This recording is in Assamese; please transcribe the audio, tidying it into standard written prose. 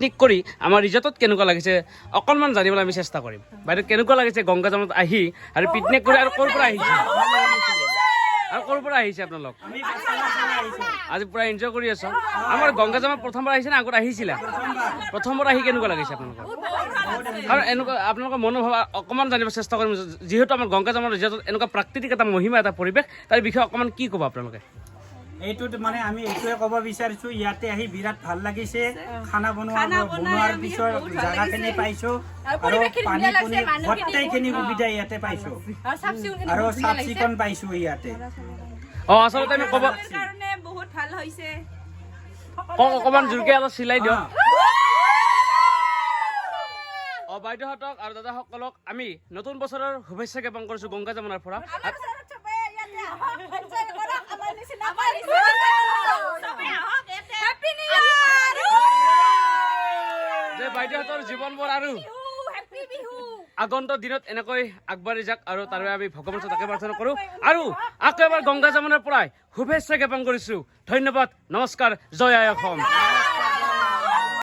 পিকনিক কৰি আমাৰ ৰিজৰ্টত কেনেকুৱা লাগিছে অকণমান জানিবলৈ আমি চেষ্টা কৰিম। বাইদেউ কেনেকুৱা লাগিছে গংগা জামত আহি আৰু পিকনিক কৰি আৰু ক'ৰ পৰা আহিছে আৰু ক'ৰ পৰা আহিছে আপোনালোক? আজি পুৰা এনজয় কৰি আছো। আমাৰ গংগা জামত প্ৰথমবাৰ আহিছে নে আগত আহিছিলে? প্ৰথমবাৰ আহি কেনেকুৱা লাগিছে আপোনালোকৰ? আৰু এনেকুৱা আপোনালোকৰ মনোভাৱ অকণমান জানিব চেষ্টা কৰিম, যিহেতু আমাৰ গংগা জামৰ ৰিজৰ্টত এনেকুৱা প্ৰাকৃতিক এটা মহিমা এটা পৰিৱেশ, তাৰ বিষয়ে অকণমান কি ক'ব আপোনালোকে? এইটোত মানে আমি এইটোৱে ক'ব বিচাৰিছো, ইয়াতে আহি বিৰাট ভাল লাগিছে। খানা বনোৱাৰ পিছত জাগাখিনি পাইছো আৰু পানী গোটেইখিনি সুবিধা ইয়াতে পাইছো আৰু চাফ চিকুণ পাইছো ইয়াতে। আচলতে আমি ক'ব বহুত ভাল হৈছে। অকণমান জোৰকে অলপ চিলাই দিয়ক। বাইদেউহঁতক আৰু দাদাসকলক আমি নতুন বছৰৰ শুভেচ্ছা জ্ঞাপন কৰিছো গংগা যমুনাৰ পৰা। যে বাইদেউহঁতৰ জীৱনবোৰ আৰু আগন্তুক দিনত এনেকৈ আগবাঢ়ি যাক আৰু তাৰ বাবে আমি ভগৱানৰ ওচৰত তাকে প্ৰাৰ্থনা কৰোঁ আৰু আকৌ এবাৰ গংগা যমুনাৰ পৰাই শুভেচ্ছা জ্ঞাপন কৰিছো। ধন্যবাদ, নমস্কাৰ, জয় আই অসম।